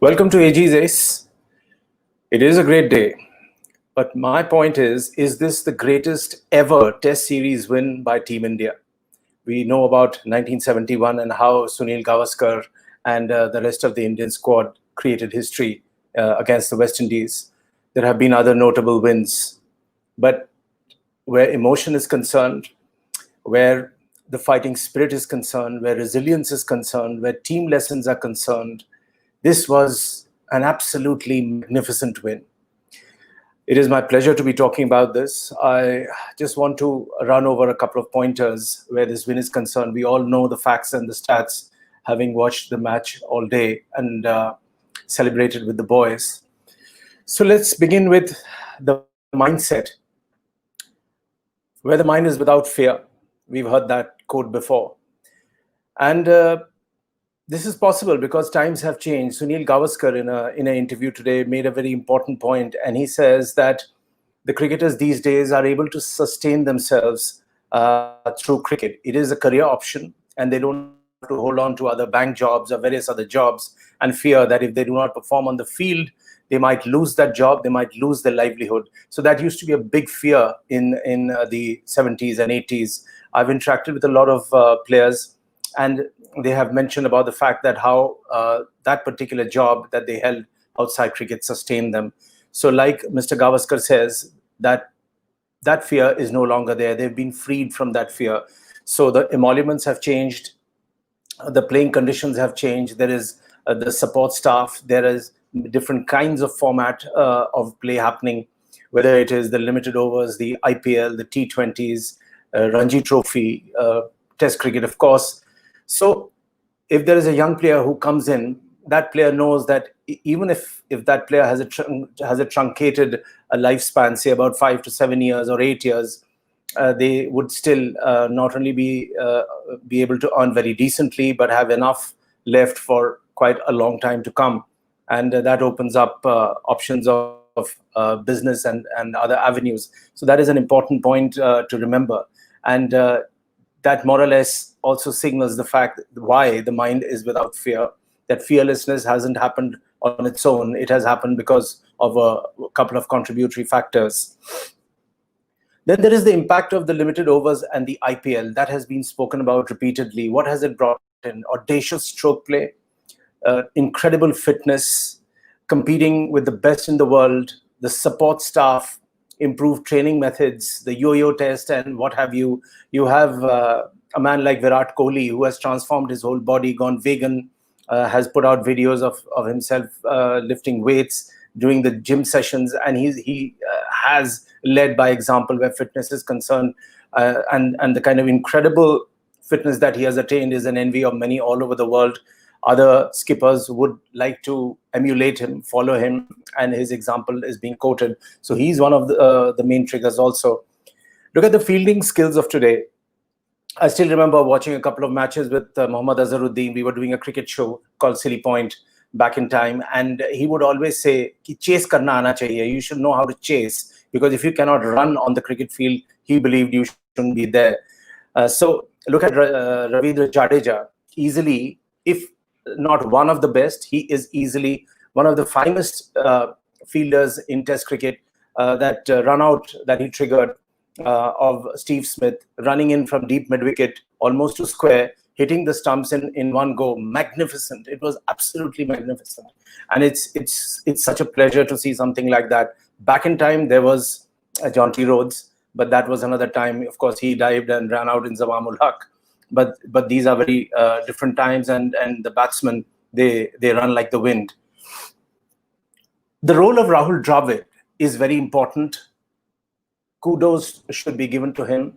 Welcome to AG's Ace. It is a great day, but my point is this the greatest ever Test series win by Team India? We know about 1971 and how Sunil Gavaskar and the rest of the Indian squad created history against the West Indies. There have been other notable wins, but where emotion is concerned, where the fighting spirit is concerned, where resilience is concerned, where team lessons are concerned, this was an absolutely magnificent win. It is my pleasure to be talking about this. I just want to run over a couple of pointers where this win is concerned. We all know the facts and the stats, having watched the match all day and celebrated with the boys. So let's begin with the mindset, where the mind is without fear. We've heard that quote before. And this is possible because times have changed. Sunil Gavaskar, in an interview today, made a very important point, and he says that the cricketers these days are able to sustain themselves through cricket. It is a career option, and they don't have to hold on to other bank jobs or various other jobs and fear that if they do not perform on the field, they might lose that job, they might lose their livelihood. So that used to be a big fear in the 70s and 80s. I've interacted with a lot of players, and they have mentioned about the fact that how that particular job that they held outside cricket sustained them. So like Mr. Gavaskar says, that fear is no longer there. They've been freed from that fear. So the emoluments have changed. The playing conditions have changed. There is the support staff. There is different kinds of format of play happening, whether it is the limited overs, the IPL, the T20s, Ranji Trophy, Test cricket, of course. So if there is a young player who comes in, that player knows that even if that player has a truncated lifespan, say about 5 to 7 years or 8 years, they would still not only be able to earn very decently, but have enough left for quite a long time to come. And that opens up options of business and other avenues. So that is an important point to remember. And that more or less also signals the fact why the mind is without fear. That fearlessness hasn't happened on its own. It has happened because of a couple of contributory factors. Then there is the impact of the limited overs and the IPL. That has been spoken about repeatedly. What has it brought in? Audacious stroke play, incredible fitness, competing with the best in the world, the support staff, improved training methods, the yo-yo test, and what have you. You have a man like Virat Kohli, who has transformed his whole body, gone vegan, has put out videos of himself lifting weights, doing the gym sessions, and he has led by example where fitness is concerned, and the kind of incredible fitness that he has attained is an envy of many all over the world. Other skippers would like to emulate him, follow him, and his example is being quoted. So he's one of the main triggers also. Look at the fielding skills of today. I still remember watching a couple of matches with Mohammad Azharuddin. We were doing a cricket show called Silly Point back in time, and he would always say, Ki chase karna aana chahiye. You should know how to chase, because if you cannot run on the cricket field, he believed you shouldn't be there. So look at Ravindra Jadeja. Easily, if not one of the best, he is easily one of the finest fielders in Test cricket. That run out that he triggered of Steve Smith, running in from deep mid-wicket, almost to square, hitting the stumps in one go. Magnificent. It was absolutely magnificent. And it's such a pleasure to see something like that. Back in time, there was John T. Rhodes, but that was another time. Of course, he dived and ran out in Zawamul Haq. But these are very different times, and the batsmen, they run like the wind. The role of Rahul Dravid is very important. Kudos should be given to him.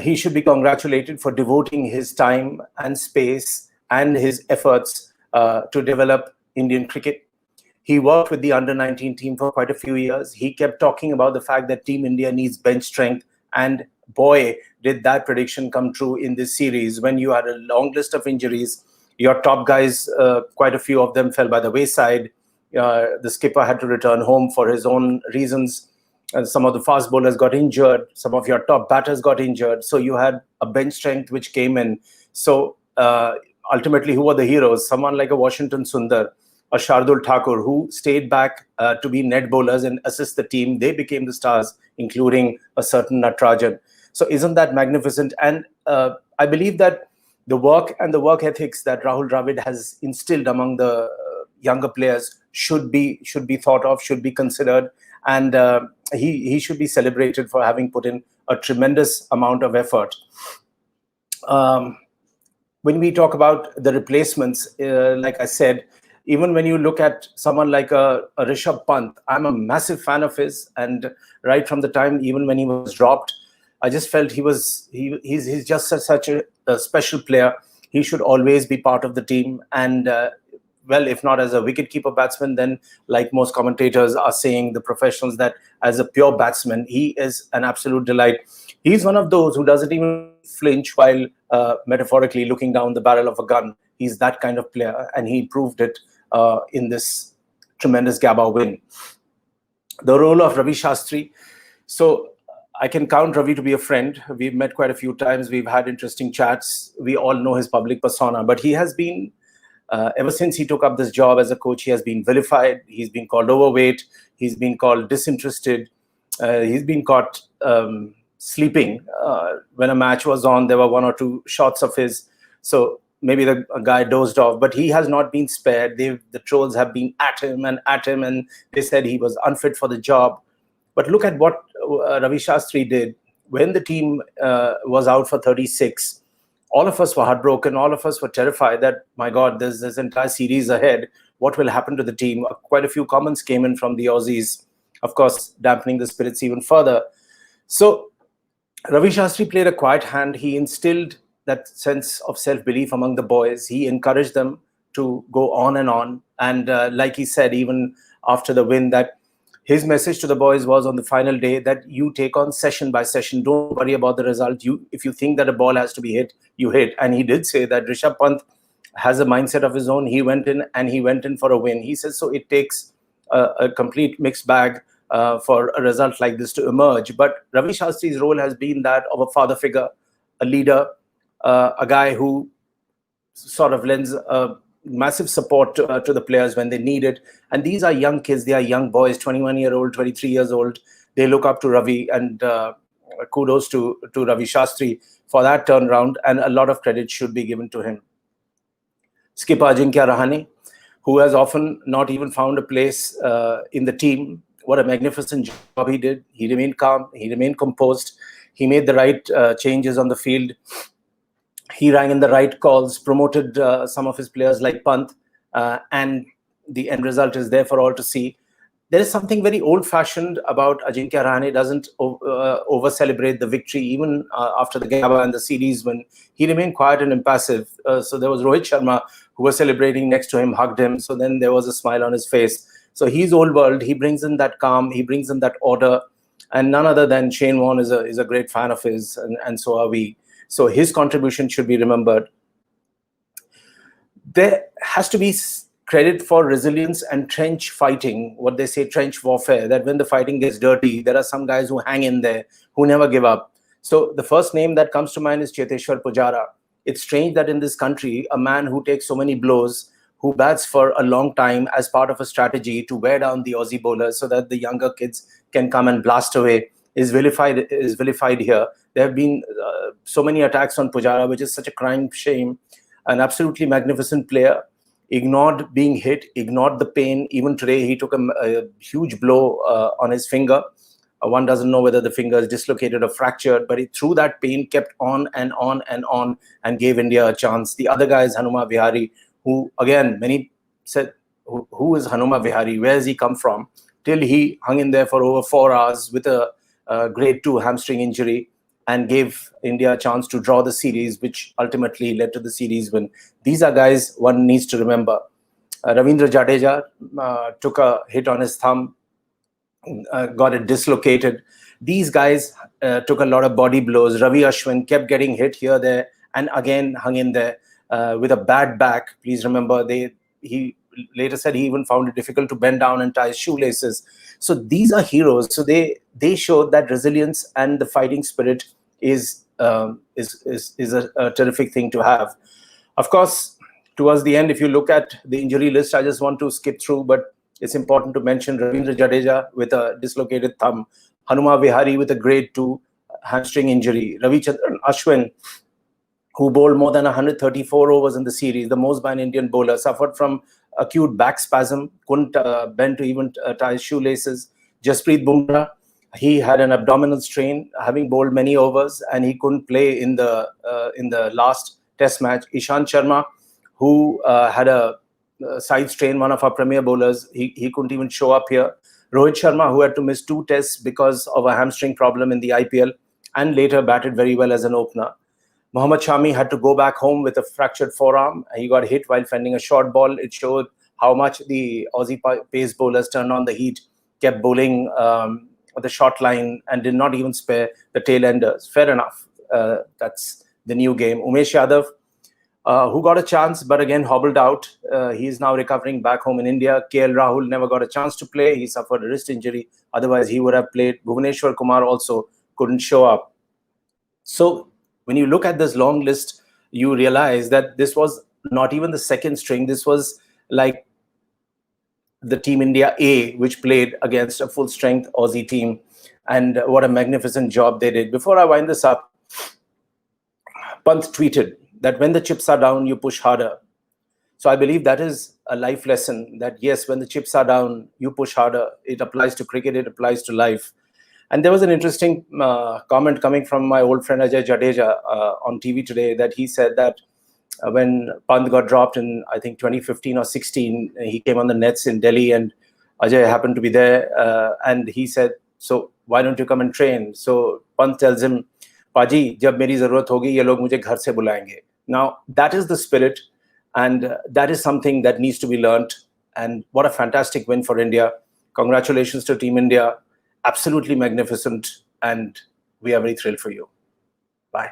He should be congratulated for devoting his time and space and his efforts to develop Indian cricket. He worked with the under-19 team for quite a few years. He kept talking about the fact that Team India needs bench strength, and boy, did that prediction come true in this series. When you had a long list of injuries, your top guys, quite a few of them fell by the wayside. The skipper had to return home for his own reasons. Some of the fast bowlers got injured. Some of your top batters got injured. So you had a bench strength which came in. So ultimately, who were the heroes? Someone like a Washington Sundar, or Shardul Thakur, who stayed back to be net bowlers and assist the team. They became the stars, including a certain Natarajan. So isn't that magnificent? And I believe that the work and the work ethics that Rahul Dravid has instilled among the younger players should be thought of, should be considered, and he should be celebrated for having put in a tremendous amount of effort. When we talk about the replacements, like I said, even when you look at someone like a Rishabh Pant, I'm a massive fan of his, and right from the time even when he was dropped, I just felt he's just such a special player. He should always be part of the team, and well, if not as a wicketkeeper batsman, then like most commentators are saying, the professionals, that as a pure batsman, he is an absolute delight. He's one of those who doesn't even flinch while metaphorically looking down the barrel of a gun. He's that kind of player, and he proved it in this tremendous Gabba win. The role of Ravi Shastri. So I can count Ravi to be a friend. We've met quite a few times. We've had interesting chats. We all know his public persona, but he has been, ever since he took up this job as a coach, he has been vilified. He's been called overweight. He's been called disinterested. He's been caught sleeping. When a match was on, there were one or two shots of his. So maybe the guy dozed off, but he has not been spared. The trolls have been at him, and they said he was unfit for the job. But look at what Ravi Shastri did. When the team was out for 36, all of us were heartbroken. All of us were terrified that, my God, there's this entire series ahead. What will happen to the team? Quite a few comments came in from the Aussies, of course, dampening the spirits even further. So Ravi Shastri played a quiet hand. He instilled that sense of self-belief among the boys. He encouraged them to go on. And like he said, even after the win, that his message to the boys was on the final day that you take on session by session. Don't worry about the result. If you think that a ball has to be hit, you hit. And he did say that Rishabh Pant has a mindset of his own. He went in for a win. He says, so it takes a complete mixed bag for a result like this to emerge. But Ravi Shastri's role has been that of a father figure, a leader, a guy who sort of lends massive support to the players when they need it. And these are young kids. They are young boys, 21-year-old, 23 years old. They look up to Ravi, and kudos to Ravi Shastri for that turnaround, and a lot of credit should be given to him. Skipper Ajinkya Rahane, who has often not even found a place in the team. What a magnificent job he did. He remained calm. He remained composed. He made the right changes on the field. He rang in the right calls, promoted some of his players like Pant, and the end result is there for all to see. There is something very old-fashioned about Ajinkya Rahane. Doesn't over-celebrate the victory, even after the Gabba and the series, when he remained quiet and impassive. So there was Rohit Sharma, who was celebrating next to him, hugged him. So then there was a smile on his face. So he's old world. He brings in that calm. He brings in that order. And none other than Shane Warne is a great fan of his, and so are we. So his contribution should be remembered. There has to be credit for resilience and trench fighting, what they say, trench warfare, that when the fighting gets dirty, there are some guys who hang in there, who never give up. So the first name that comes to mind is Cheteshwar Pujara. It's strange that in this country, a man who takes so many blows, who bats for a long time as part of a strategy to wear down the Aussie bowlers so that the younger kids can come and blast away, is vilified here. There have been so many attacks on Pujara, which is such a crime shame. An absolutely magnificent player, ignored being hit, ignored the pain. Even today, he took a huge blow on his finger. One doesn't know whether the finger is dislocated or fractured, but he, through that pain, kept on and gave India a chance. The other guy is Hanuma Vihari, who, again, many said, who is Hanuma Vihari? Where has he come from? Till he hung in there for over 4 hours with a grade 2 hamstring injury and gave India a chance to draw the series, which ultimately led to the series win. These are guys one needs to remember. Ravindra Jadeja took a hit on his thumb, got it dislocated. These guys took a lot of body blows. Ravi Ashwin kept getting hit here, there, and again hung in there with a bad back. Please remember, he later said he even found it difficult to bend down and tie his shoelaces. So these are heroes. So they showed that resilience and the fighting spirit is a terrific thing to have. Of course, towards the end, if you look at the injury list, I just want to skip through, but it's important to mention Ravindra Jadeja with a dislocated thumb, Hanuma Vihari with a grade 2 hamstring injury, Ravichandran Ashwin, who bowled more than 134 overs in the series, the most by an Indian bowler, suffered from acute back spasm, couldn't bend to even tie his shoelaces. Jasprit Bumrah, he had an abdominal strain, having bowled many overs, and he couldn't play in the last Test match. Ishant Sharma, who had a side strain, one of our premier bowlers, he couldn't even show up here. Rohit Sharma, who had to miss 2 tests because of a hamstring problem in the IPL, and later batted very well as an opener. Mohammad Shami had to go back home with a fractured forearm. He got hit while fending a short ball. It showed how much the Aussie pace bowlers turned on the heat, kept bowling the short line, and did not even spare the tail enders. Fair enough. That's the new game. Umesh Yadav, who got a chance but again hobbled out. He is now recovering back home in India. KL Rahul never got a chance to play. He suffered a wrist injury. Otherwise, he would have played. Bhuvaneshwar Kumar also couldn't show up. So when you look at this long list, you realize that this was not even the second string. This was like the Team India A, which played against a full-strength Aussie team. And what a magnificent job they did. Before I wind this up, Pant tweeted that when the chips are down, you push harder. So I believe that is a life lesson, that yes, when the chips are down, you push harder. It applies to cricket, it applies to life. And there was an interesting comment coming from my old friend Ajay Jadeja on TV today, that he said that when Pant got dropped in, I think, 2015 or 16, he came on the nets in Delhi and Ajay happened to be there. And he said, so why don't you come and train? So Pant tells him, Paji, jab meri zarurat hogi, ye log mujhe ghar se bulayenge. Now, that is the spirit, and that is something that needs to be learnt. And what a fantastic win for India. Congratulations to Team India. Absolutely magnificent, and we are very thrilled for you. Bye.